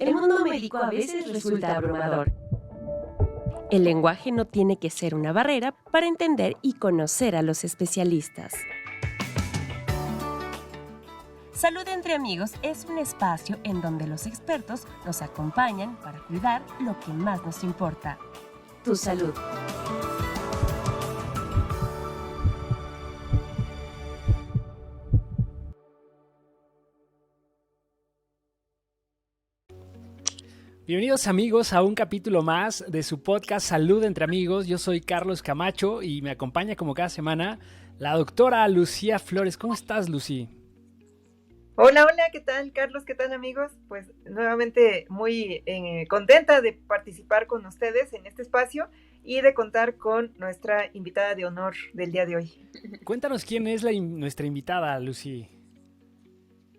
el mundo médico a veces resulta abrumador. El lenguaje no tiene que ser una barrera para entender y conocer a los especialistas. Salud entre Amigos es un espacio en donde los expertos nos acompañan para cuidar lo que más nos importa: tu salud. Bienvenidos amigos a un capítulo más de su podcast Salud entre Amigos. Yo soy Carlos Camacho y me acompaña como cada semana la doctora Lucía Flores. ¿Cómo estás, Lucy? Hola, ¿qué tal, Carlos? ¿Qué tal, amigos? Pues nuevamente muy contenta de participar con ustedes en este espacio y de contar con nuestra invitada de honor del día de hoy. Cuéntanos quién es nuestra invitada, Lucy.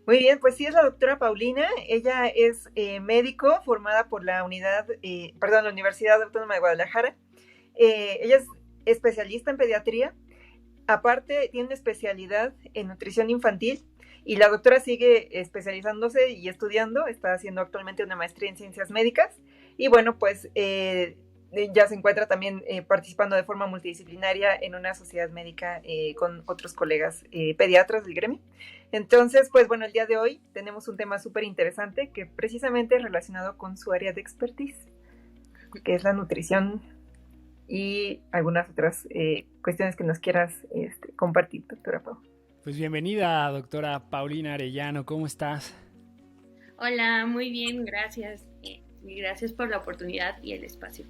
Muy bien, pues sí, es la doctora Paulina. Ella es médico formada por la Universidad Autónoma de Guadalajara. Ella es especialista en pediatría. Aparte, tiene una especialidad en nutrición infantil. Y la doctora sigue especializándose y estudiando, está haciendo actualmente una maestría en ciencias médicas y bueno, pues ya se encuentra también participando de forma multidisciplinaria en una sociedad médica con otros colegas pediatras del gremio. Entonces, pues bueno, el día de hoy tenemos un tema súper interesante que precisamente es relacionado con su área de expertise, que es la nutrición y algunas otras cuestiones que nos quieras compartir, doctora Pau. Pues bienvenida, doctora Paulina Arellano, ¿cómo estás? Hola, muy bien, gracias. Gracias por la oportunidad y el espacio.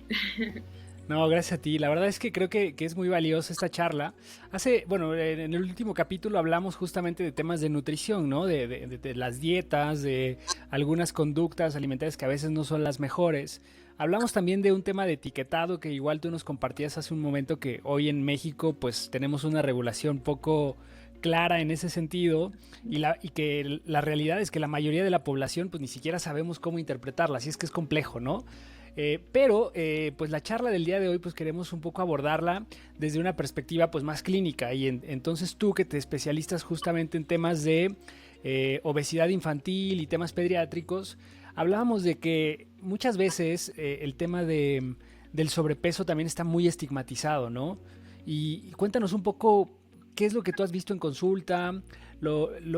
No, gracias a ti. La verdad es que creo que es muy valiosa esta charla. En el último capítulo hablamos justamente de temas de nutrición, ¿no? De las dietas, de algunas conductas alimentarias que a veces no son las mejores. Hablamos también de un tema de etiquetado que igual tú nos compartías hace un momento, que hoy en México pues tenemos una regulación poco clara en ese sentido y que la realidad es que la mayoría de la población pues ni siquiera sabemos cómo interpretarla, así es que es complejo, ¿no? Pues la charla del día de hoy pues queremos un poco abordarla desde una perspectiva pues más clínica y entonces tú que te especialistas justamente en temas de obesidad infantil y temas pediátricos, hablábamos de que muchas veces el tema del sobrepeso también está muy estigmatizado, ¿no? Y cuéntanos un poco ¿qué es lo que tú has visto en consulta?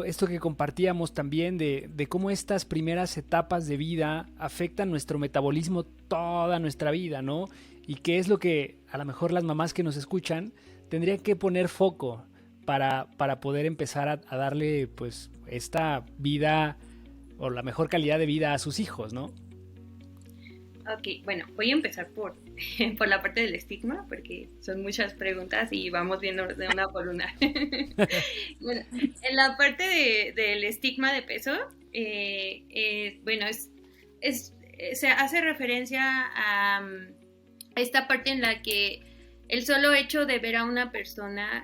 Esto que compartíamos también de cómo estas primeras etapas de vida afectan nuestro metabolismo toda nuestra vida, ¿no? Y qué es lo que a lo mejor las mamás que nos escuchan tendrían que poner foco para poder empezar a darle pues esta vida o la mejor calidad de vida a sus hijos, ¿no? Ok, bueno, voy a empezar por la parte del estigma, porque son muchas preguntas y vamos viendo de una por una. Bueno, en la parte del estigma de peso, se hace referencia a esta parte en la que el solo hecho de ver a una persona,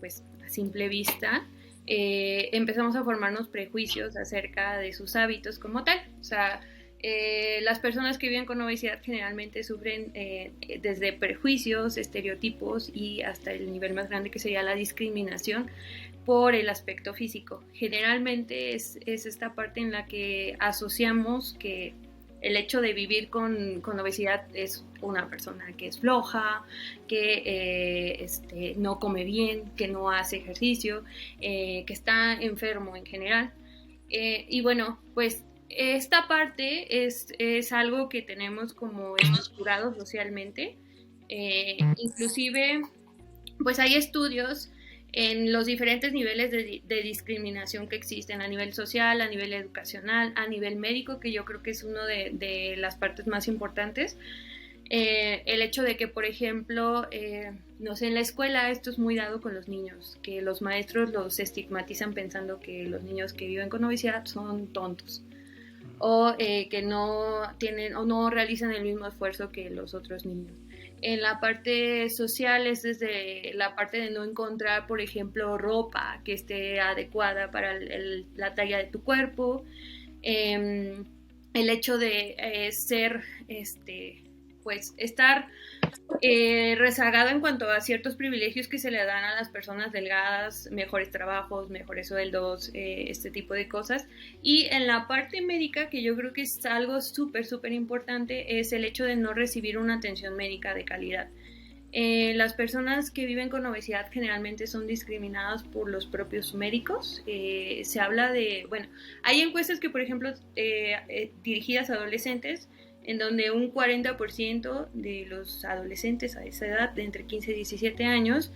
pues a simple vista, empezamos a formarnos prejuicios acerca de sus hábitos como tal. O sea, las personas que viven con obesidad generalmente sufren desde prejuicios, estereotipos y hasta el nivel más grande que sería la discriminación por el aspecto físico. Generalmente es esta parte en la que asociamos que el hecho de vivir con obesidad es una persona que es floja, que no come bien, que no hace ejercicio, que está enfermo en general. Y bueno, pues esta parte es algo que tenemos como estructurado socialmente. Inclusive, pues hay estudios en los diferentes niveles de discriminación que existen a nivel social, a nivel educacional, a nivel médico, que yo creo que es una de las partes más importantes. El hecho de que, por ejemplo, no sé, en la escuela esto es muy dado con los niños, que los maestros los estigmatizan pensando que los niños que viven con obesidad son tontos o que no tienen o no realizan el mismo esfuerzo que los otros niños. En la parte social es desde la parte de no encontrar, por ejemplo, ropa que esté adecuada para la talla de tu cuerpo, el hecho de ser, pues estar rezagado en cuanto a ciertos privilegios que se le dan a las personas delgadas, mejores trabajos, mejores sueldos, este tipo de cosas. Y en la parte médica, que yo creo que es algo súper, súper importante, es el hecho de no recibir una atención médica de calidad. Las personas que viven con obesidad generalmente son discriminadas por los propios médicos. Se habla de, bueno, hay encuestas que, por ejemplo, dirigidas a adolescentes, en donde un 40% de los adolescentes a esa edad, de entre 15 y 17 años,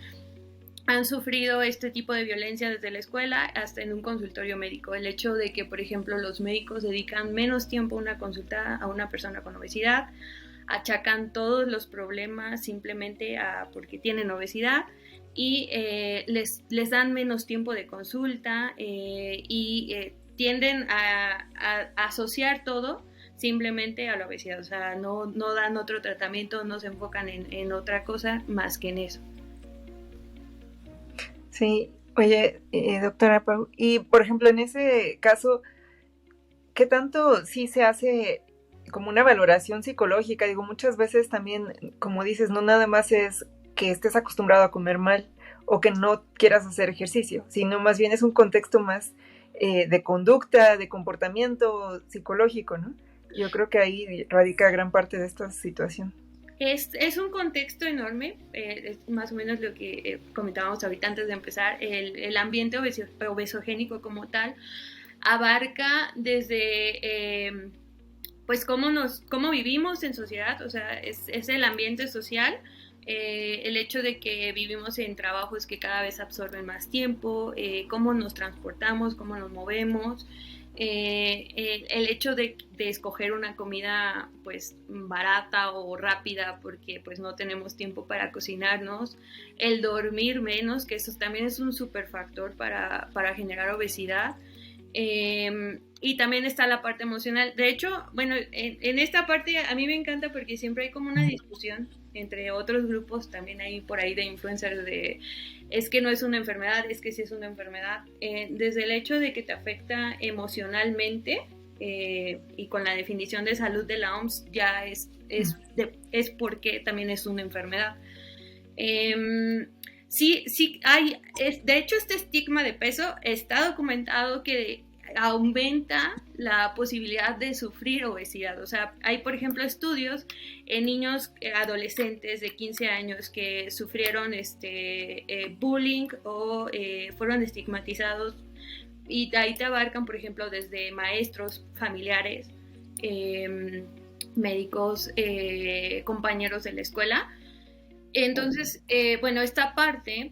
han sufrido este tipo de violencia desde la escuela hasta en un consultorio médico. El hecho de que, por ejemplo, los médicos dedican menos tiempo a una consulta a una persona con obesidad, achacan todos los problemas simplemente porque tienen obesidad y les dan menos tiempo de consulta y tienden a asociar todo simplemente a la obesidad, o sea, no dan otro tratamiento, no se enfocan en otra cosa más que en eso. Sí, oye, doctora Pau, y por ejemplo, en ese caso, ¿qué tanto sí se hace como una valoración psicológica? Digo, muchas veces también, como dices, no nada más es que estés acostumbrado a comer mal o que no quieras hacer ejercicio, sino más bien es un contexto más de conducta, de comportamiento psicológico, ¿no? Yo creo que ahí radica gran parte de esta situación. Es un contexto enorme, es más o menos lo que comentábamos ahorita antes de empezar. El ambiente obesogénico como tal abarca desde pues cómo vivimos en sociedad, o sea, es el ambiente social, el hecho de que vivimos en trabajos que cada vez absorben más tiempo, cómo nos transportamos, cómo nos movemos, el hecho de escoger una comida pues barata o rápida porque pues no tenemos tiempo para cocinarnos, el dormir menos, que eso también es un súper factor para generar obesidad. Y también está la parte emocional. De hecho, bueno, en esta parte a mí me encanta porque siempre hay como una discusión entre otros grupos, también hay por ahí de influencers de es que no es una enfermedad, es que sí es una enfermedad, desde el hecho de que te afecta emocionalmente, y con la definición de salud de la OMS ya es porque también es una enfermedad. Sí, de hecho este estigma de peso está documentado que aumenta la posibilidad de sufrir obesidad. O sea, hay por ejemplo estudios en niños adolescentes de 15 años que sufrieron bullying o fueron estigmatizados, y ahí te abarcan por ejemplo desde maestros, familiares, médicos, compañeros de la escuela. Entonces, bueno, esta parte,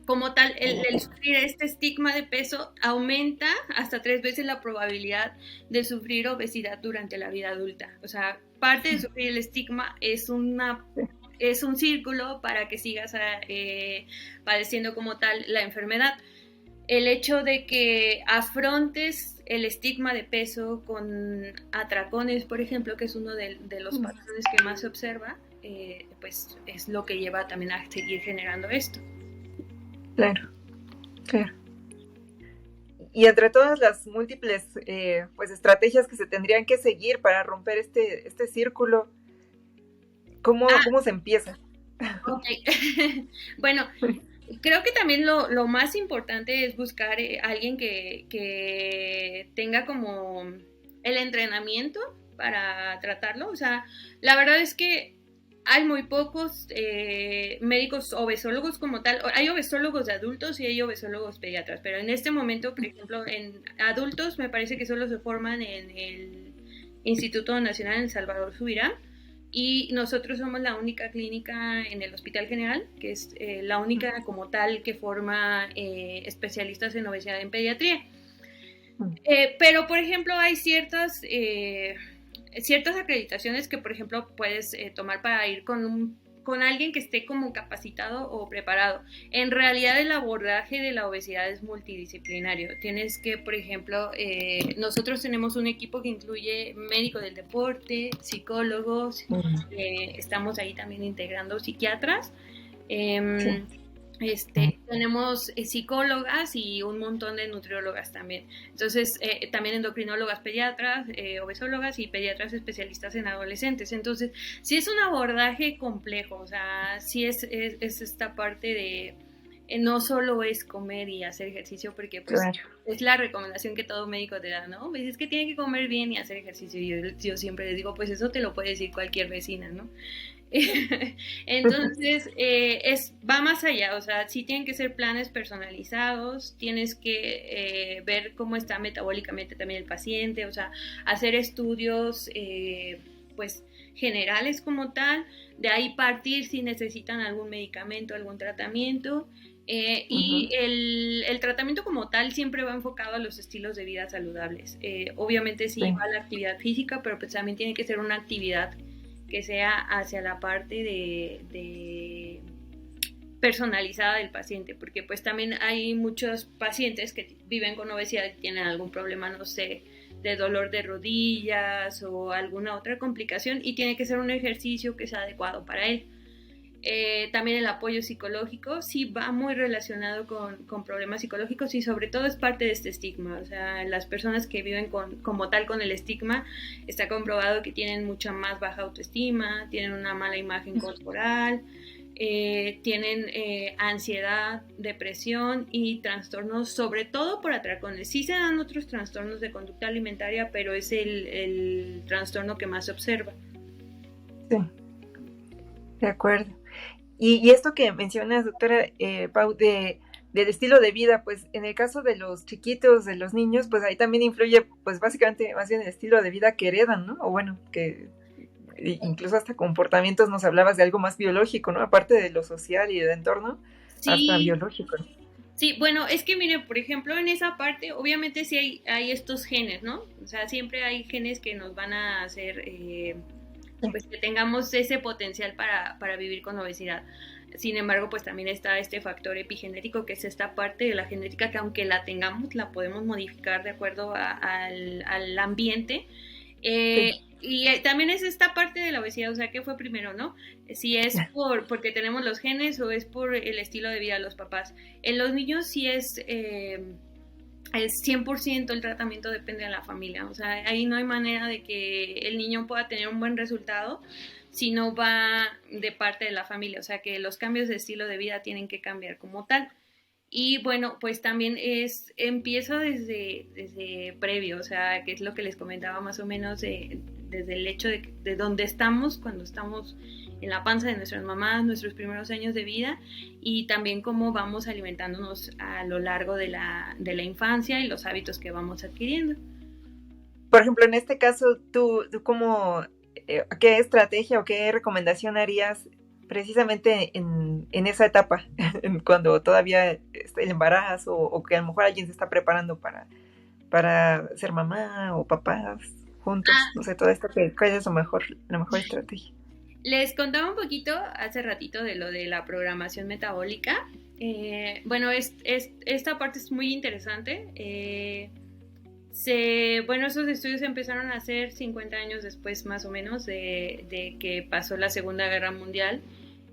como tal, el sufrir este estigma de peso aumenta hasta 3 veces la probabilidad de sufrir obesidad durante la vida adulta. O sea, parte de sufrir el estigma es un círculo para que sigas padeciendo como tal la enfermedad. El hecho de que afrontes el estigma de peso con atracones, por ejemplo, que es uno de los patrones que más se observa, pues es lo que lleva también a seguir generando esto. Claro, claro. Y entre todas las múltiples pues estrategias que se tendrían que seguir para romper este círculo, ¿cómo se empieza? Okay. Bueno, creo que también lo más importante es buscar alguien que tenga como el entrenamiento para tratarlo. O sea, la verdad es que hay muy pocos médicos obesólogos como tal. Hay obesólogos de adultos y hay obesólogos pediatras, pero en este momento, por ejemplo, en adultos me parece que solo se forman en el Instituto Nacional en Salvador Subirán, y nosotros somos la única clínica en el Hospital General, que es la única como tal que forma especialistas en obesidad en pediatría. Pero, por ejemplo, hay ciertas acreditaciones que, por ejemplo, puedes tomar para ir con alguien que esté como capacitado o preparado. En realidad el abordaje de la obesidad es multidisciplinario. Tienes que, por ejemplo, nosotros tenemos un equipo que incluye médico del deporte, psicólogos, estamos ahí también integrando psiquiatras. Tenemos psicólogas y un montón de nutriólogas también. Entonces, también endocrinólogas pediatras, obesólogas y pediatras especialistas en adolescentes. Entonces, sí es un abordaje complejo, o sea, sí es esta parte de... no solo es comer y hacer ejercicio, porque pues Claro. es la recomendación que todo médico te da, ¿no? Pues es que tiene que comer bien y hacer ejercicio. Y yo siempre les digo, pues eso te lo puede decir cualquier vecina, ¿no? Entonces, va más allá, o sea, sí tienen que ser planes personalizados, tienes que ver cómo está metabólicamente también el paciente, o sea, hacer estudios, pues, generales como tal, de ahí partir si necesitan algún medicamento, algún tratamiento, y el tratamiento como tal siempre va enfocado a los estilos de vida saludables. Obviamente sí va a la actividad física, pero pues también tiene que ser una actividad que sea hacia la parte de personalizada del paciente, porque pues también hay muchos pacientes que viven con obesidad y tienen algún problema, no sé, de dolor de rodillas o alguna otra complicación, y tiene que ser un ejercicio que sea adecuado para él. También el apoyo psicológico sí va muy relacionado con problemas psicológicos, y sobre todo es parte de este estigma. O sea, las personas que viven como tal con el estigma, está comprobado que tienen mucha más baja autoestima, tienen una mala imagen corporal, tienen ansiedad, depresión y trastornos, sobre todo por atracones. Sí se dan otros trastornos de conducta alimentaria, pero es el trastorno que más se observa. Sí, de acuerdo. Y esto que mencionas, doctora Pau, del estilo de vida, pues en el caso de los chiquitos, de los niños, pues ahí también influye, pues básicamente más bien el estilo de vida que heredan, ¿no? O bueno, que incluso hasta comportamientos nos hablabas de algo más biológico, ¿no? Aparte de lo social y del entorno, hasta Sí, biológico. sí, bueno, es que mire, por ejemplo, en esa parte, obviamente sí hay estos genes, ¿no? O sea, siempre hay genes que nos van a hacer, pues que tengamos ese potencial para vivir con obesidad. Sin embargo, pues también está este factor epigenético, que es esta parte de la genética que aunque la tengamos, la podemos modificar de acuerdo al ambiente. Sí. Y también es esta parte de la obesidad, o sea, ¿qué fue primero, no? Si es porque tenemos los genes o es por el estilo de vida de los papás. En los niños sí es 100% el tratamiento depende de la familia, o sea, ahí no hay manera de que el niño pueda tener un buen resultado si no va de parte de la familia, o sea, que los cambios de estilo de vida tienen que cambiar como tal. Y bueno, pues también empieza desde previo, o sea, que es lo que les comentaba más o menos desde el hecho de dónde estamos, cuando estamos en la panza de nuestras mamás, nuestros primeros años de vida, y también cómo vamos alimentándonos a lo largo de la infancia y los hábitos que vamos adquiriendo. Por ejemplo, en este caso, ¿tú cómo, qué estrategia o qué recomendación harías precisamente en esa etapa, cuando todavía está el embarazo o que a lo mejor alguien se está preparando para ser mamá o papás juntos? No sé, todo esto, ¿cuál es la mejor estrategia? Les contaba un poquito hace ratito de lo de la programación metabólica. Bueno, esta parte es muy interesante. Bueno, esos estudios se empezaron a hacer 50 años después, más o menos, de que pasó la Segunda Guerra Mundial,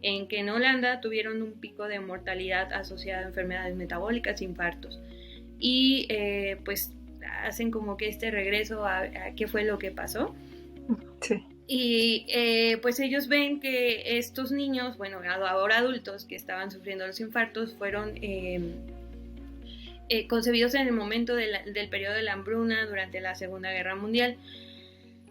en que en Holanda tuvieron un pico de mortalidad asociado a enfermedades metabólicas, infartos. Y pues hacen como que este regreso a qué fue lo que pasó. Sí. Y pues ellos ven que estos niños, bueno, ahora adultos que estaban sufriendo los infartos, fueron concebidos en el momento del periodo de la hambruna durante la Segunda Guerra Mundial.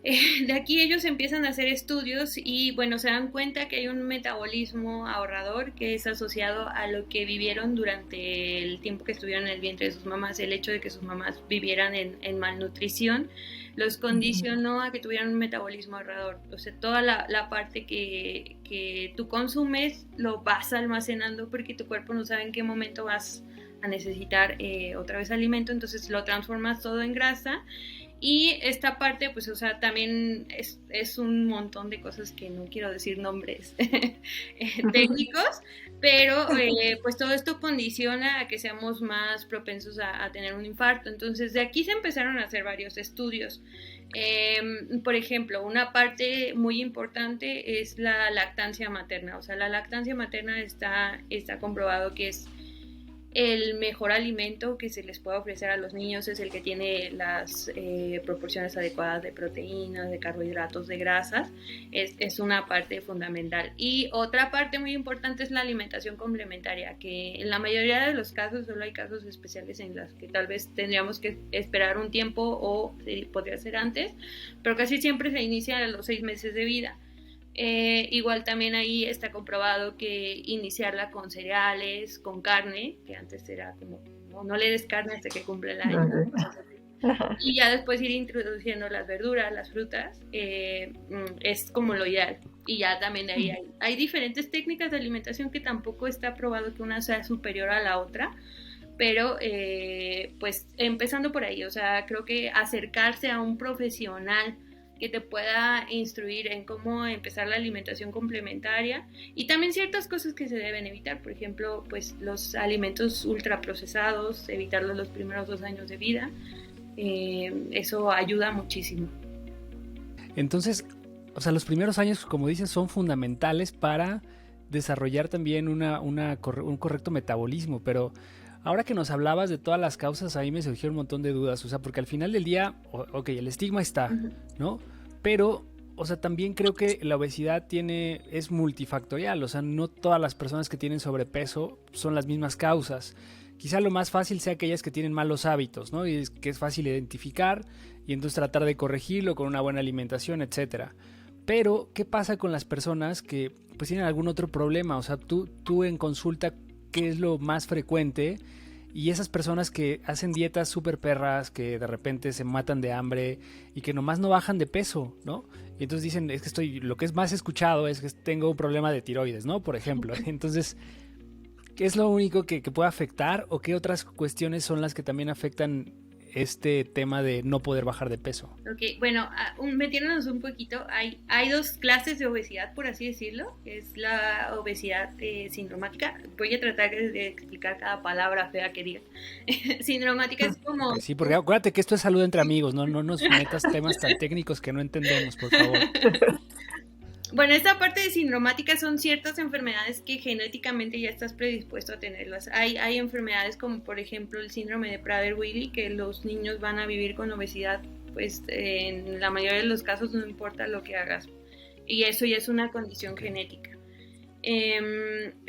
De aquí ellos empiezan a hacer estudios y bueno, se dan cuenta que hay un metabolismo ahorrador que es asociado a lo que vivieron durante el tiempo que estuvieron en el vientre de sus mamás. El hecho de que sus mamás vivieran en malnutrición los condicionó a que tuvieran un metabolismo ahorrador. O sea, toda la parte que tú consumes lo vas almacenando porque tu cuerpo no sabe en qué momento vas a necesitar otra vez alimento, entonces lo transformas todo en grasa Y esta parte, pues, o sea, también es un montón de cosas que no quiero decir nombres técnicos, pero pues todo esto condiciona a que seamos más propensos a tener un infarto. Entonces, de aquí se empezaron a hacer varios estudios. Por ejemplo, una parte muy importante es la lactancia materna. O sea, la lactancia materna está comprobado que es el mejor alimento que se les puede ofrecer a los niños, es el que tiene las proporciones adecuadas de proteínas, de carbohidratos, de grasas. Es una parte fundamental. Y otra parte muy importante es la alimentación complementaria, que en la mayoría de los casos, solo hay casos especiales en los que tal vez tendríamos que esperar un tiempo o podría ser antes, pero casi siempre se inicia a los 6 meses de vida. Igual también ahí está comprobado que iniciarla con cereales, con carne, que antes era como, no le des carne hasta que cumple el año, y ya después ir introduciendo las verduras, las frutas, es como lo ideal. Y ya también de ahí hay diferentes técnicas de alimentación que tampoco está probado que una sea superior a la otra, pero pues empezando por ahí, o sea, creo que acercarse a un profesional que te pueda instruir en cómo empezar la alimentación complementaria y también ciertas cosas que se deben evitar, por ejemplo, pues los alimentos ultraprocesados, evitarlos los primeros 2 años de vida, eso ayuda muchísimo. Entonces, o sea, los primeros años, como dices, son fundamentales para desarrollar también un correcto metabolismo, pero ahora que nos hablabas de todas las causas, ahí me surgieron un montón de dudas, o sea, porque al final del día, ok, el estigma está, ¿no? Pero, o sea, también creo que la obesidad es multifactorial, o sea, no todas las personas que tienen sobrepeso son las mismas causas. Quizá lo más fácil sea aquellas que tienen malos hábitos, ¿no? Y que es fácil identificar y entonces tratar de corregirlo con una buena alimentación, etcétera. Pero, ¿qué pasa con las personas que pues tienen algún otro problema? O sea, tú en consulta, ¿qué es lo más frecuente? Y esas personas que hacen dietas súper perras, que de repente se matan de hambre y que nomás no bajan de peso, ¿no? Y entonces dicen, es que lo que es más escuchado es que tengo un problema de tiroides, ¿no? Por ejemplo. Entonces, ¿qué es lo único que puede afectar o qué otras cuestiones son las que también afectan este tema de no poder bajar de peso? Ok, bueno, metiéndonos un poquito, hay 2 clases de obesidad, por así decirlo, es la obesidad sindromática. Voy a tratar de explicar cada palabra fea que diga. Sindromática es como... Okay, sí, porque acuérdate que esto es salud entre amigos, no nos metas temas tan técnicos que no entendemos, por favor. Bueno, esta parte de sindromática son ciertas enfermedades que genéticamente ya estás predispuesto a tenerlas. Hay enfermedades como por ejemplo el síndrome de Prader-Willi, que los niños van a vivir con obesidad, pues en la mayoría de los casos no importa lo que hagas. Y eso ya es una condición genética.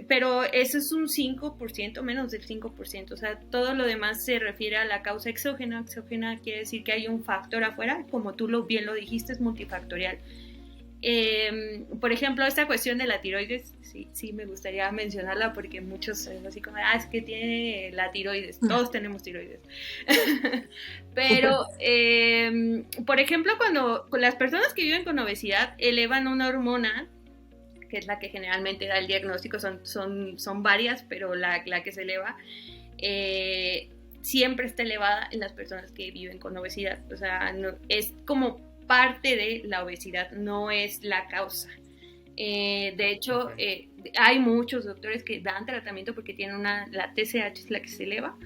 Pero eso es un 5%, menos del 5%. O sea, todo lo demás se refiere a la causa exógena. Exógena quiere decir que hay un factor afuera, como tú bien lo dijiste, es multifactorial. Por ejemplo, esta cuestión de la tiroides, sí me gustaría mencionarla porque muchos es así como, es que tiene la tiroides, todos tenemos tiroides. Pero, por ejemplo, cuando las personas que viven con obesidad elevan una hormona, que es la que generalmente da el diagnóstico, son varias, pero la que se eleva, siempre está elevada en las personas que viven con obesidad. O sea, no, es como parte de la obesidad, no es la causa. De hecho, hay muchos doctores que dan tratamiento porque tienen la TSH es la que se eleva,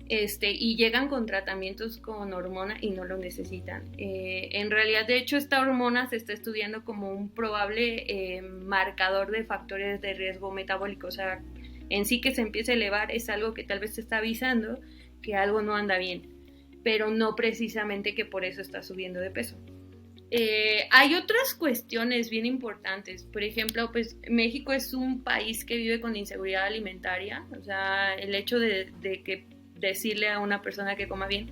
y llegan con tratamientos con hormona y no lo necesitan. En realidad, de hecho, esta hormona se está estudiando como un probable marcador de factores de riesgo metabólico. O sea, en sí que se empiece a elevar es algo que tal vez te está avisando que algo no anda bien, pero no precisamente que por eso está subiendo de peso. Hay otras cuestiones bien importantes. Por ejemplo, pues México es un país que vive con inseguridad alimentaria. O sea, el hecho de que decirle a una persona que coma bien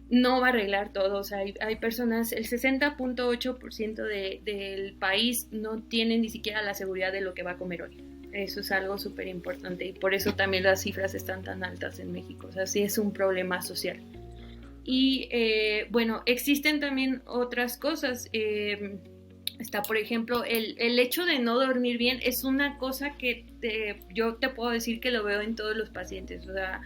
no va a arreglar todo. O sea, hay personas, el 60.8% del país no tiene ni siquiera la seguridad de lo que va a comer hoy. Eso es algo súper importante y por eso también las cifras están tan altas en México. O sea, sí es un problema social. Y bueno, existen también otras cosas. Está, por ejemplo, el hecho de no dormir bien es una cosa que yo te puedo decir que lo veo en todos los pacientes. O sea,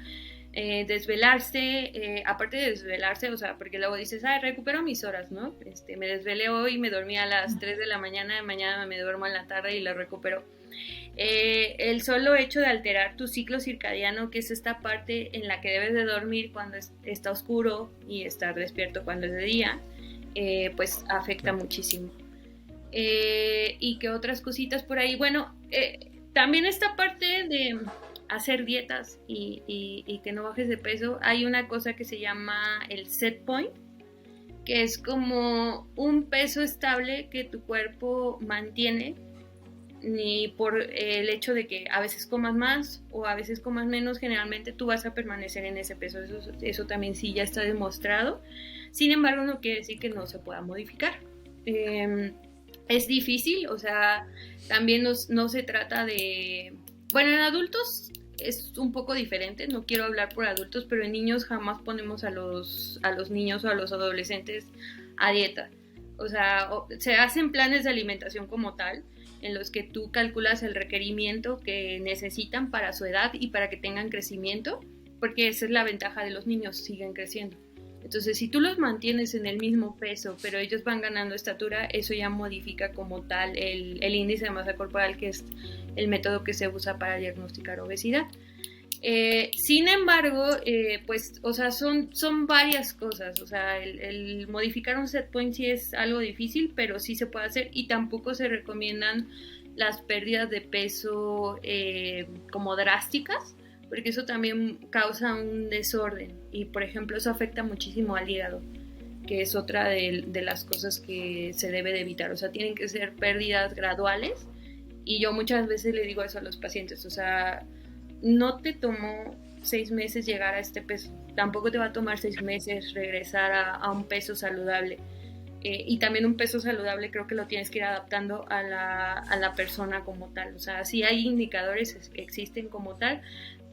Desvelarse, aparte de desvelarse, o sea, porque luego dices, ay, recupero mis horas, ¿no? Me desvelé hoy, me dormí a las 3 de la mañana, mañana me duermo en la tarde y la recupero. El solo hecho de alterar tu ciclo circadiano, que es esta parte en la que debes de dormir cuando está oscuro y estar despierto cuando es de día, pues afecta muchísimo. Y que otras cositas por ahí, bueno, también esta parte de hacer dietas y que no bajes de peso, hay una cosa que se llama el set point, que es como un peso estable que tu cuerpo mantiene, ni por el hecho de que a veces comas más o a veces comas menos, generalmente tú vas a permanecer en ese peso, eso también sí ya está demostrado. Sin embargo, no quiere decir que no se pueda modificar. Es difícil, o sea, también no se trata de... Bueno, en adultos es un poco diferente, no quiero hablar por adultos, pero en niños jamás ponemos a los niños o a los adolescentes a dieta. O sea, se hacen planes de alimentación como tal, en los que tú calculas el requerimiento que necesitan para su edad y para que tengan crecimiento, porque esa es la ventaja de los niños, siguen creciendo. Entonces, si tú los mantienes en el mismo peso, pero ellos van ganando estatura, eso ya modifica como tal el índice de masa corporal, que es el método que se usa para diagnosticar obesidad. Sin embargo, pues, o sea, son varias cosas. O sea, el modificar un set point sí es algo difícil, pero sí se puede hacer, y tampoco se recomiendan las pérdidas de peso como drásticas, porque eso también causa un desorden y, por ejemplo, eso afecta muchísimo al hígado, que es otra de las cosas que se debe de evitar. O sea, tienen que ser pérdidas graduales, y yo muchas veces le digo eso a los pacientes, o sea, no te tomó 6 meses llegar a este peso, tampoco te va a tomar 6 meses regresar a un peso saludable. Y también un peso saludable creo que lo tienes que ir adaptando a la persona como tal. O sea, sí hay indicadores, existen como tal,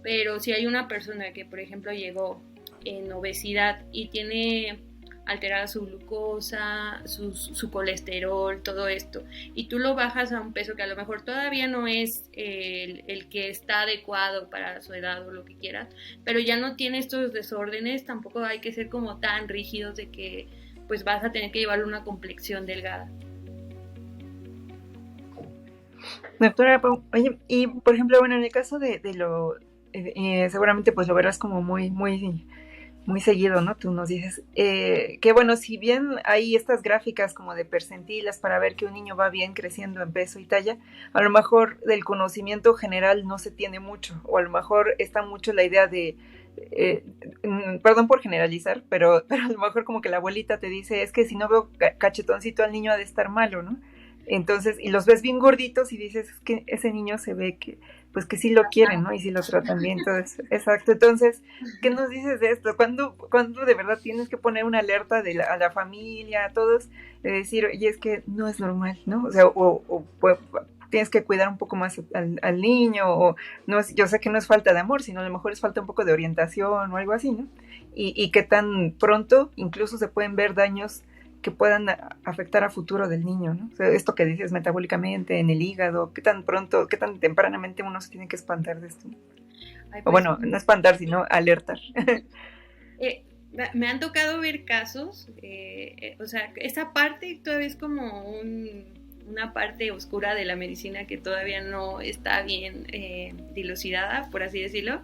pero si hay una persona que, por ejemplo, llegó en obesidad y tiene alterada su glucosa, su colesterol, todo esto, y tú lo bajas a un peso que a lo mejor todavía no es el que está adecuado para su edad o lo que quieras, pero ya no tiene estos desórdenes, tampoco hay que ser como tan rígidos de que pues vas a tener que llevarle una complexión delgada. Doctora, oye, y por ejemplo, bueno, en el caso de lo, seguramente pues lo verás como muy, muy, muy seguido, ¿no? Tú nos dices que bueno, si bien hay estas gráficas como de percentilas para ver que un niño va bien creciendo en peso y talla, a lo mejor del conocimiento general no se tiene mucho, o a lo mejor está mucho la idea de, perdón por generalizar, pero a lo mejor como que la abuelita te dice, es que si no veo cachetoncito al niño ha de estar malo, ¿no? Entonces, y los ves bien gorditos y dices, es que ese niño se ve que, pues que sí lo quieren, ¿no? Y sí lo tratan bien, entonces, exacto. Entonces, ¿qué nos dices de esto? ¿Cuándo de verdad tienes que poner una alerta a la familia, a todos, de decir, oye, es que no es normal, ¿no? O sea, pues, tienes que cuidar un poco más al niño, o no es, yo sé que no es falta de amor, sino a lo mejor es falta un poco de orientación o algo así, ¿no? Y que tan pronto incluso se pueden ver daños que puedan afectar a futuro del niño, ¿no? O sea, esto que dices metabólicamente, en el hígado, qué tan pronto, qué tan tempranamente uno se tiene que espantar de esto. Ay, pues, o bueno, no espantar, sino alertar. Me han tocado ver casos, o sea, esa parte todavía es como una parte oscura de la medicina que todavía no está bien dilucidada, por así decirlo.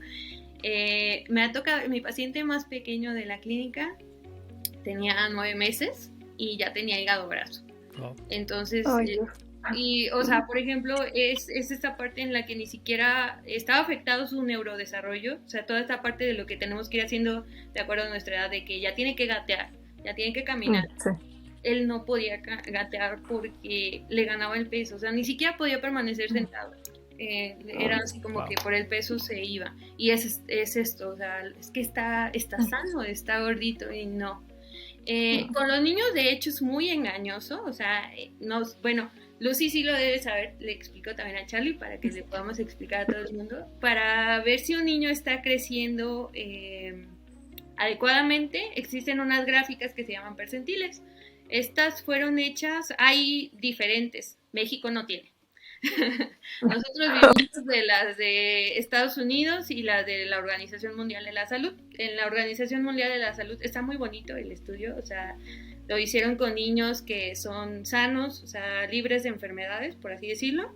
Me ha tocado, mi paciente más pequeño de la clínica tenía 9 meses y ya tenía hígado graso. Oh. Entonces, y, o sea, por ejemplo, es esta parte en la que ni siquiera estaba afectado su neurodesarrollo, o sea, toda esta parte de lo que tenemos que ir haciendo de acuerdo a nuestra edad, de que ya tiene que gatear, ya tiene que caminar. Sí. Él no podía gatear porque le ganaba el peso, o sea, ni siquiera podía permanecer sentado. Era así como que por el peso se iba. Y es esto, o sea, es que está sano, está gordito y no. Con los niños, de hecho, es muy engañoso, o sea, bueno, Lucy sí lo debe saber, le explico también a Charlie para que le podamos explicar a todo el mundo, para ver si un niño está creciendo adecuadamente. Existen unas gráficas que se llaman percentiles. Estas fueron hechas, hay diferentes, México no tiene, Nosotros vivimos de las de Estados Unidos y las de la Organización Mundial de la Salud. En la Organización Mundial de la Salud está muy bonito el estudio, o sea, lo hicieron con niños que son sanos, o sea, libres de enfermedades, por así decirlo,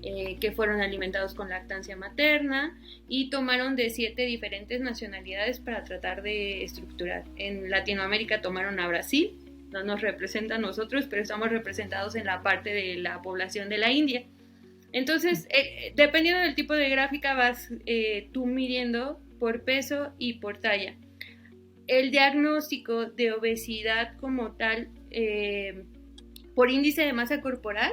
que fueron alimentados con lactancia materna y tomaron de 7 diferentes nacionalidades para tratar de estructurar. En Latinoamérica tomaron a Brasil, no nos representa a nosotros, pero estamos representados en la parte de la población de la India. Entonces, dependiendo del tipo de gráfica, vas tú midiendo por peso y por talla. El diagnóstico de obesidad como tal, por índice de masa corporal,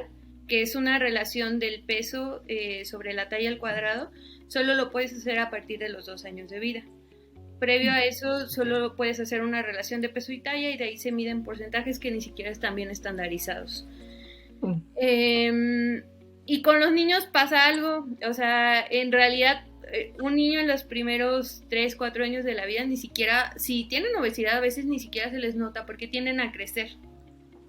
que es una relación del peso sobre la talla al cuadrado, solo lo puedes hacer a partir de los 2 años de vida. Previo a eso, solo puedes hacer una relación de peso y talla, y de ahí se miden porcentajes que ni siquiera están bien estandarizados. Y con los niños pasa algo, o sea, en realidad un niño en los primeros 3, 4 años de la vida ni siquiera, si tienen obesidad a veces ni siquiera se les nota porque tienden a crecer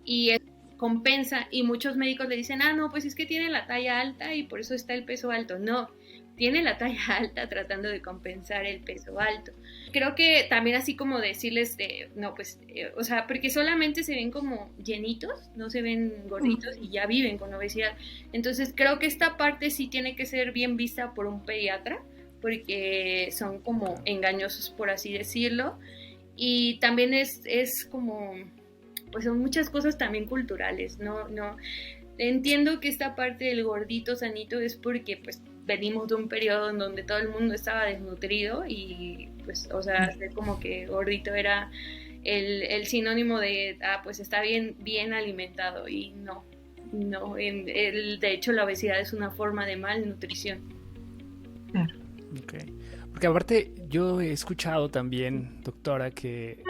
y eso compensa, y muchos médicos le dicen, no, pues es que tiene la talla alta y por eso está el peso alto. No, tiene la talla alta tratando de compensar el peso alto. Creo que también así como decirles, o sea, porque solamente se ven como llenitos, no se ven gorditos y ya viven con obesidad. Entonces creo que esta parte sí tiene que ser bien vista por un pediatra, porque son como engañosos, por así decirlo. Y también es como, pues son muchas cosas también culturales, no entiendo que esta parte del gordito sanito es porque pues venimos de un periodo en donde todo el mundo estaba desnutrido y pues, o sea, como que gordito era el sinónimo de, pues está bien alimentado, y no, de hecho la obesidad es una forma de malnutrición. Okay. Porque aparte yo he escuchado también, doctora, que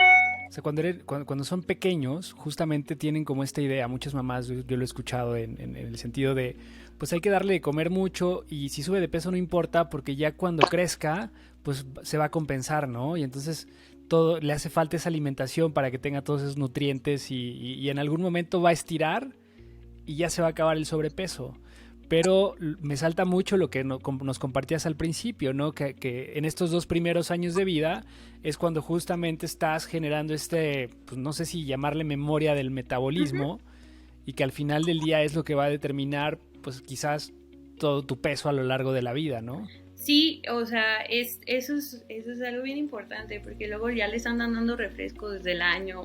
o sea, cuando son pequeños, justamente tienen como esta idea, muchas mamás, yo lo he escuchado en el sentido de, pues hay que darle de comer mucho y si sube de peso no importa porque ya cuando crezca, pues se va a compensar, ¿no? Y entonces todo le hace falta esa alimentación para que tenga todos esos nutrientes y en algún momento va a estirar y ya se va a acabar el sobrepeso. Pero me salta mucho lo que nos compartías al principio, ¿no? Que en estos 2 primeros años de vida es cuando justamente estás generando pues no sé si llamarle memoria del metabolismo, y que al final del día es lo que va a determinar, pues quizás todo tu peso a lo largo de la vida, ¿no? Sí, o sea, eso es algo bien importante, porque luego ya les andan dando refresco desde el año.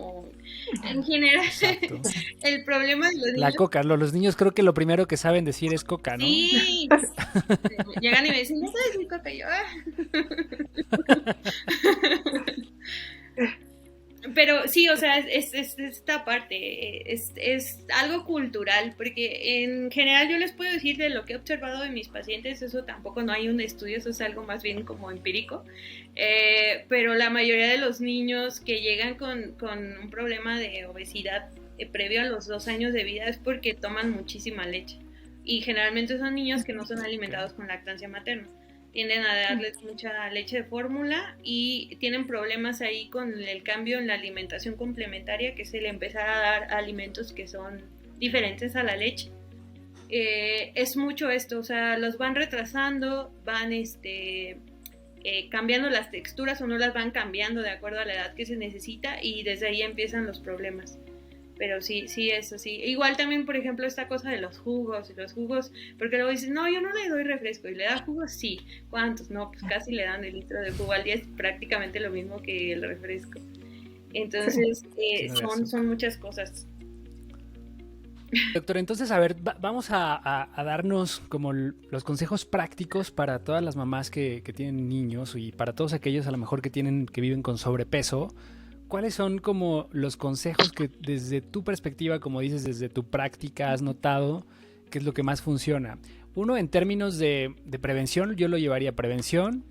En general, exacto. El problema de los niños... La coca, los niños creo que lo primero que saben decir es coca, ¿no? Sí, llegan y me dicen, no sabes decir coca, y yo... Pero sí, o sea, es esta parte, es algo cultural, porque en general yo les puedo decir de lo que he observado de mis pacientes, eso tampoco no hay un estudio, eso es algo más bien como empírico, pero la mayoría de los niños que llegan con un problema de obesidad previo a los 2 años de vida es porque toman muchísima leche, y generalmente son niños que no son alimentados con lactancia materna. Tienden a darles mucha leche de fórmula y tienen problemas ahí con el cambio en la alimentación complementaria, que es el empezar a dar alimentos que son diferentes a la leche. Es mucho esto, o sea, los van retrasando, van cambiando las texturas o no las van cambiando de acuerdo a la edad que se necesita, y desde ahí empiezan los problemas. Pero sí, eso sí. Igual también, por ejemplo, esta cosa de los jugos, porque luego dices, no, yo no le doy refresco, y le da jugos, sí. ¿Cuántos? No, pues casi le dan el litro de jugo al día, es prácticamente lo mismo que el refresco. Entonces, son muchas cosas. Doctor, entonces, a ver, vamos a darnos como los consejos prácticos para todas las mamás que tienen niños, y para todos aquellos a lo mejor que viven con sobrepeso. ¿Cuáles son como los consejos que desde tu perspectiva, como dices, desde tu práctica has notado qué es lo que más funciona? Uno, en términos de prevención, yo lo llevaría a prevención.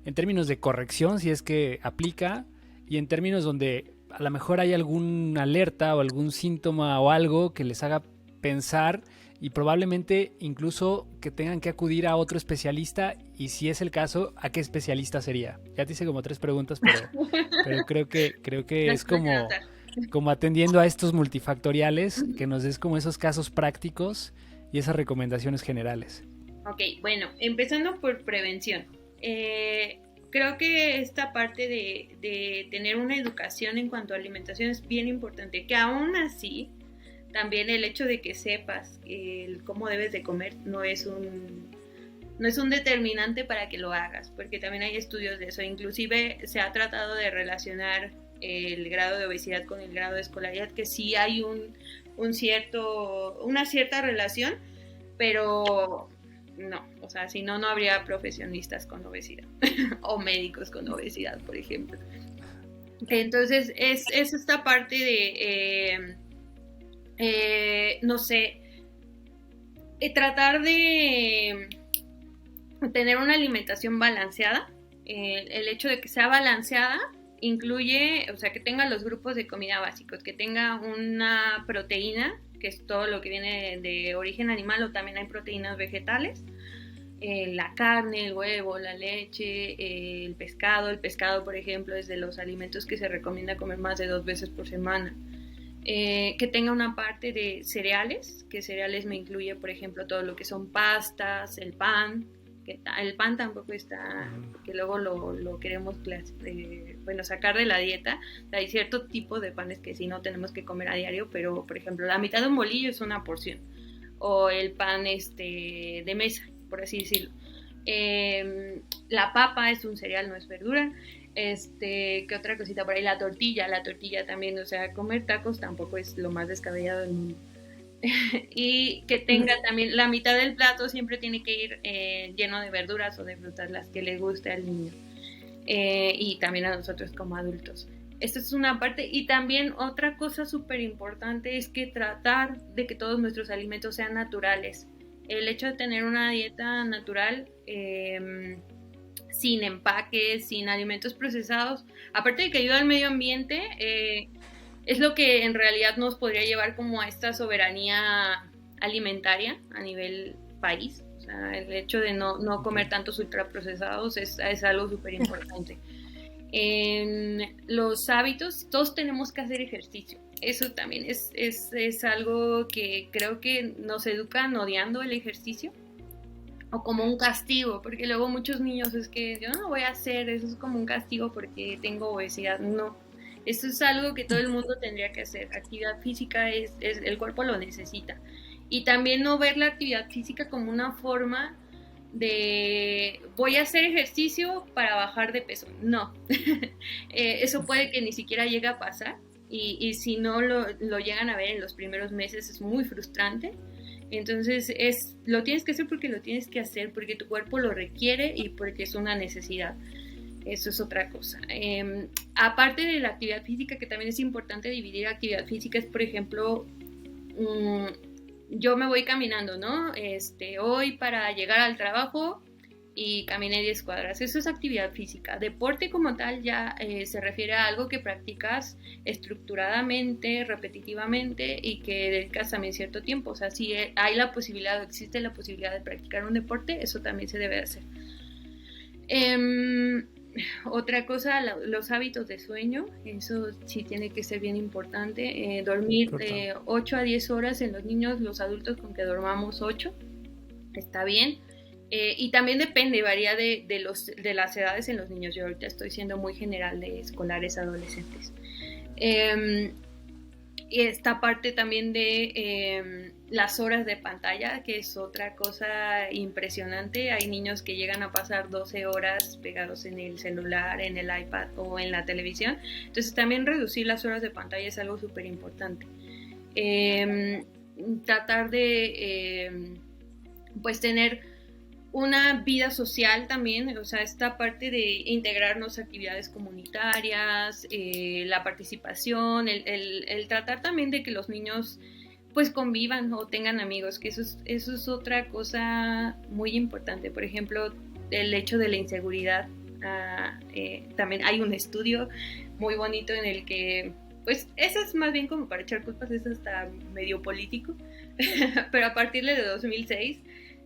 En términos de corrección, si es que aplica. Y en términos donde a lo mejor hay alguna alerta o algún síntoma o algo que les haga pensar, y probablemente incluso que tengan que acudir a otro especialista, y si es el caso, ¿a qué especialista sería? Ya te hice como 3 preguntas, pero creo que es como atendiendo a estos multifactoriales, que nos des como esos casos prácticos y esas recomendaciones generales. Ok, bueno, empezando por prevención. Creo que esta parte de tener una educación en cuanto a alimentación es bien importante, que aún así, también el hecho de que sepas cómo debes de comer no es un determinante para que lo hagas, porque también hay estudios de eso. Inclusive se ha tratado de relacionar el grado de obesidad con el grado de escolaridad, que sí hay una cierta relación, pero no, o sea, si no, no habría profesionistas con obesidad o médicos con obesidad, por ejemplo. Entonces, es esta parte de, no sé, tratar de tener una alimentación balanceada. El hecho de que sea balanceada incluye, o sea, que tenga los grupos de comida básicos, que tenga una proteína, que es todo lo que viene de origen animal, o también hay proteínas vegetales, la carne, el huevo, la leche, el pescado. El pescado, por ejemplo, es de los alimentos que se recomienda comer más de 2 veces por semana. Que tenga una parte de cereales, que cereales me incluye, por ejemplo, todo lo que son pastas, el pan, que el pan tampoco está, que luego lo queremos sacar de la dieta. Hay cierto tipo de panes que sí no tenemos que comer a diario, pero por ejemplo la mitad de un bolillo es una porción, o el pan de mesa, por así decirlo. La papa es un cereal, no es verdura. ¿Qué otra cosita por ahí? La tortilla también, o sea, comer tacos tampoco es lo más descabellado del mundo. Y que tenga también la mitad del plato, siempre tiene que ir lleno de verduras o de frutas, las que le guste al niño, y también a nosotros como adultos. Esto es una parte. Y también otra cosa súper importante es que tratar de que todos nuestros alimentos sean naturales. El hecho de tener una dieta natural, sin empaques, sin alimentos procesados, aparte de que ayuda al medio ambiente, es lo que en realidad nos podría llevar como a esta soberanía alimentaria a nivel país. O sea, el hecho de no comer tantos ultraprocesados es algo súper importante. En los hábitos, todos tenemos que hacer ejercicio. Eso también es algo que creo que nos educan odiando el ejercicio, o como un castigo, porque luego muchos niños es que yo no voy a hacer, eso es como un castigo porque tengo obesidad. No, eso es algo que todo el mundo tendría que hacer. Actividad física el cuerpo lo necesita. Y también no ver la actividad física como una forma de voy a hacer ejercicio para bajar de peso. No, eso puede que ni siquiera llegue a pasar, y si no lo llegan a ver en los primeros meses es muy frustrante. Entonces lo tienes que hacer porque lo tienes que hacer, porque tu cuerpo lo requiere y porque es una necesidad. Eso es otra cosa. Aparte de la actividad física, que también es importante dividir actividad física, es por ejemplo, yo me voy caminando, ¿no? Hoy para llegar al trabajo y caminé 10 cuadras. Eso es actividad física. Deporte como tal ya se refiere a algo que practicas estructuradamente, repetitivamente, y que dedicas también cierto tiempo. O sea, si hay la posibilidad, existe la posibilidad de practicar un deporte, eso también se debe hacer. Otra cosa, los hábitos de sueño, eso sí tiene que ser bien importante. Dormir 8 a 10 horas en los niños, los adultos con que dormamos 8, está bien. Y también depende, varía de las edades en los niños. Yo ahorita estoy siendo muy general de escolares, adolescentes. Y esta parte también de las horas de pantalla, que es otra cosa impresionante. Hay niños que llegan a pasar 12 horas pegados en el celular, en el iPad o en la televisión. Entonces también reducir las horas de pantalla es algo súper importante. Tratar de pues tener una vida social también, o sea, esta parte de integrarnos a actividades comunitarias, la participación, el tratar también de que los niños pues convivan o tengan amigos, que eso es otra cosa muy importante. Por ejemplo, el hecho de la inseguridad, también hay un estudio muy bonito en el que, pues eso es más bien como para echar culpas, es hasta medio político, pero a partir de 2006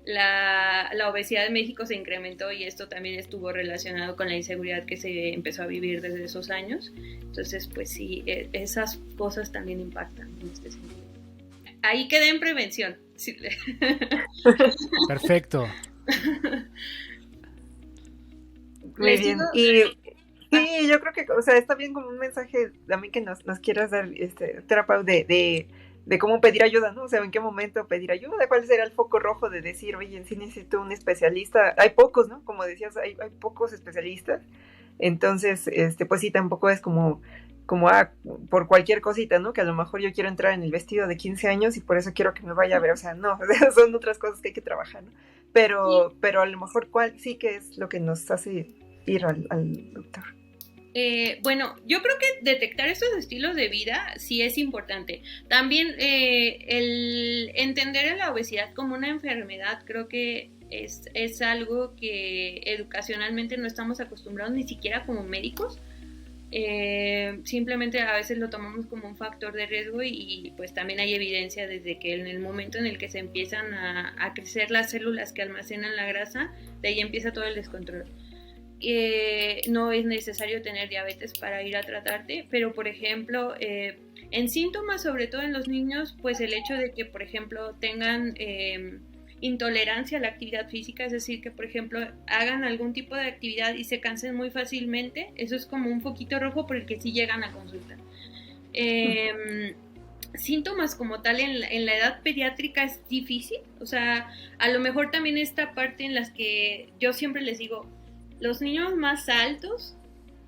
la obesidad en México se incrementó, y esto también estuvo relacionado con la inseguridad que se empezó a vivir desde esos años. Entonces, pues sí, esas cosas también impactan en este sentido. ahí quedé en prevención. Sí. Perfecto. Muy bien. Y sí, yo creo que, o sea, está bien como un mensaje también que nos quieras dar, terapeuta, de cómo pedir ayuda, ¿no? O sea, en qué momento pedir ayuda, cuál será el foco rojo de decir, oye, sí necesito un especialista. Hay pocos, ¿no? Como decías, hay pocos especialistas. Entonces, pues sí, tampoco es como por cualquier cosita, ¿no? Que a lo mejor yo quiero entrar en el vestido de 15 años y por eso quiero que me vaya a ver, o sea, no, son otras cosas que hay que trabajar, ¿no? Pero a lo mejor cuál sí que es lo que nos hace ir al doctor. Bueno, yo creo que detectar estos estilos de vida sí es importante. También el entender la obesidad como una enfermedad creo que es algo que educacionalmente no estamos acostumbrados ni siquiera como médicos. Simplemente a veces lo tomamos como un factor de riesgo y pues también hay evidencia desde que en el momento en el que se empiezan a crecer las células que almacenan la grasa, de ahí empieza todo el descontrol. No es necesario tener diabetes para ir a tratarte, pero por ejemplo en síntomas, sobre todo en los niños, pues el hecho de que por ejemplo tengan intolerancia a la actividad física, es decir, que por ejemplo hagan algún tipo de actividad y se cansen muy fácilmente, eso es como un foquito rojo por el que sí llegan a consulta. Síntomas como tal en la edad pediátrica es difícil, o sea, a lo mejor también esta parte en las que yo siempre les digo, los niños más altos,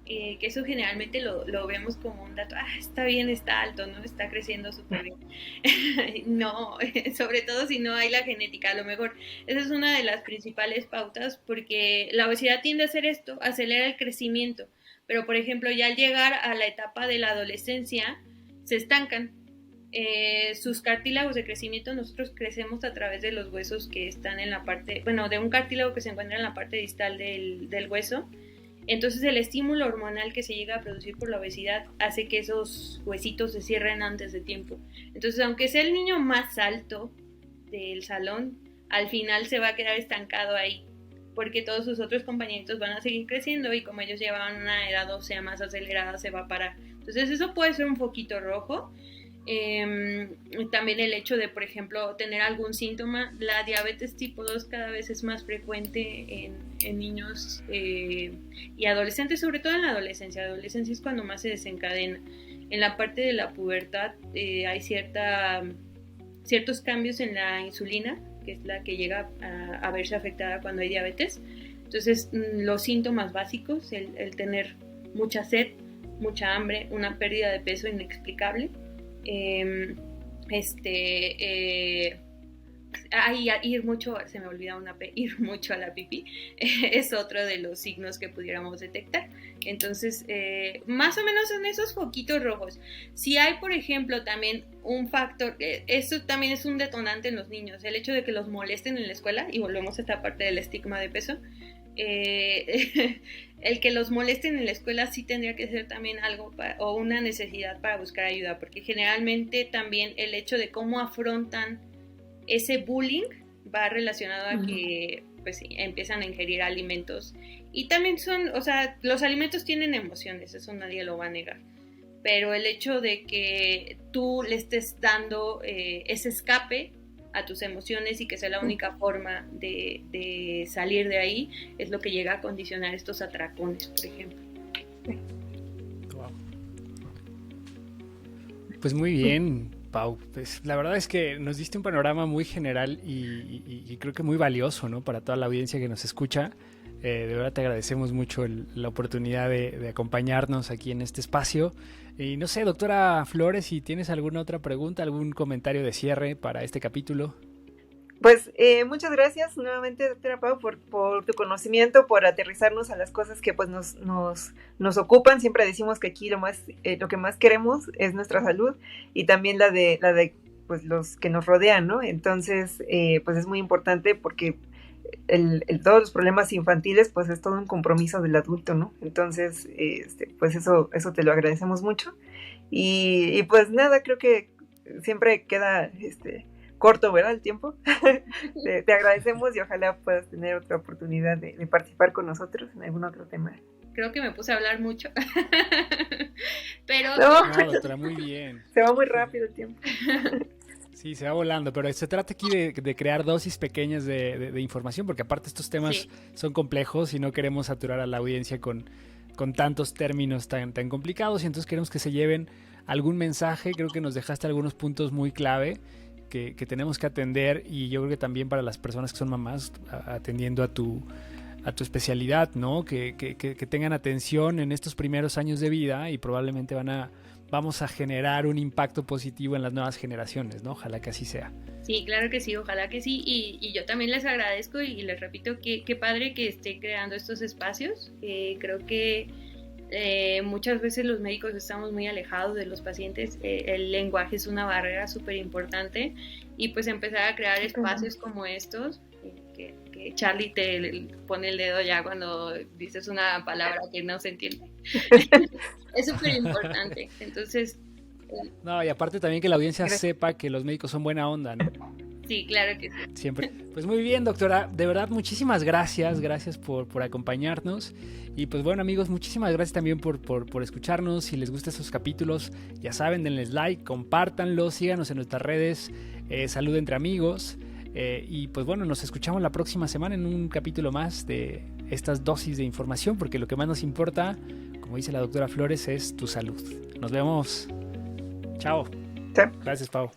que eso generalmente lo vemos como un dato, está bien, está alto, ¿no? Está creciendo súper bien. No, sobre todo si no hay la genética, a lo mejor esa es una de las principales pautas, porque la obesidad tiende a hacer esto, acelera el crecimiento, pero por ejemplo ya al llegar a la etapa de la adolescencia, se estancan. Sus cartílagos de crecimiento, nosotros crecemos a través de los huesos que están en la parte, bueno, de un cartílago que se encuentra en la parte distal del hueso. Entonces el estímulo hormonal que se llega a producir por la obesidad hace que esos huesitos se cierren antes de tiempo. Entonces, aunque sea el niño más alto del salón, al final se va a quedar estancado ahí, porque todos sus otros compañeritos van a seguir creciendo y como ellos llevan una edad ósea más acelerada, se va a parar. Entonces eso puede ser un foquito rojo. También el hecho de, por ejemplo, tener algún síntoma. La diabetes tipo 2 cada vez es más frecuente en niños y adolescentes, sobre todo en la adolescencia. La adolescencia es cuando más se desencadena. En la parte de la pubertad hay ciertos cambios en la insulina, que es la que llega a verse afectada cuando hay diabetes. Entonces, los síntomas básicos, el tener mucha sed, mucha hambre, una pérdida de peso inexplicable, ir mucho, se me olvida ir mucho a la pipí, es otro de los signos que pudiéramos detectar. Entonces, más o menos en esos foquitos rojos. Si hay, por ejemplo, también un factor, esto también es un detonante en los niños, el hecho de que los molesten en la escuela, y volvemos a esta parte del estigma de peso. El que los molesten en la escuela sí tendría que ser también algo o una necesidad para buscar ayuda, porque generalmente también el hecho de cómo afrontan ese bullying va relacionado a que pues sí, empiezan a ingerir alimentos y también los alimentos tienen emociones, eso nadie lo va a negar, pero el hecho de que tú le estés dando ese escape a tus emociones y que sea la única forma de salir de ahí es lo que llega a condicionar estos atracones, por ejemplo. Wow. Pues muy bien, Pau. Pues la verdad es que nos diste un panorama muy general y creo que muy valioso, ¿no? Para toda la audiencia que nos escucha. De verdad te agradecemos mucho la oportunidad de acompañarnos aquí en este espacio. Y no sé, doctora Flores, si tienes alguna otra pregunta, algún comentario de cierre para este capítulo. Pues muchas gracias nuevamente, doctora Pau, por tu conocimiento, por aterrizarnos a las cosas que pues nos ocupan. Siempre decimos que aquí lo que más queremos es nuestra salud y también la de pues los que nos rodean, ¿no? Entonces, pues es muy importante porque todos los problemas infantiles pues es todo un compromiso del adulto, ¿no? Entonces, pues eso te lo agradecemos mucho y pues nada, creo que siempre queda corto, ¿verdad? El tiempo. Te agradecemos y ojalá puedas tener otra oportunidad de participar con nosotros en algún otro tema. Creo que me puse a hablar mucho. Pero no, doctora, muy bien. Se va muy rápido el tiempo. Sí, se va volando, pero se trata aquí de crear dosis pequeñas de información, porque aparte estos temas Sí. son complejos y no queremos saturar a la audiencia con tantos términos tan complicados, y entonces queremos que se lleven algún mensaje. Creo que nos dejaste algunos puntos muy clave que tenemos que atender, y yo creo que también para las personas que son mamás, atendiendo a tu especialidad, ¿no? Que tengan atención en estos primeros años de vida, y probablemente vamos a generar un impacto positivo en las nuevas generaciones, ¿no? Ojalá que así sea. Sí, claro que sí, ojalá que sí. Y yo también les agradezco y les repito que qué padre que esté creando estos espacios. Creo que muchas veces los médicos estamos muy alejados de los pacientes. El lenguaje es una barrera súper importante, y pues empezar a crear espacios como estos, que Charlie te pone el dedo ya cuando dices una palabra que no se entiende. Es súper importante. Entonces, No, y aparte también que la audiencia Gracias. sepa que los médicos son buena onda, ¿no? sí, claro que sí. Siempre. Pues muy bien, doctora. De verdad, muchísimas gracias. Gracias por acompañarnos. Y pues bueno, amigos, muchísimas gracias también por escucharnos. Si les gustan estos capítulos, ya saben, denles like, compártanlos, síganos en nuestras redes, Salud Entre Amigos. Y pues bueno, nos escuchamos la próxima semana en un capítulo más de estas dosis de información, porque lo que más nos importa, como dice la doctora Flores, es tu salud. Nos vemos. Chao. Chao. Gracias, Pau.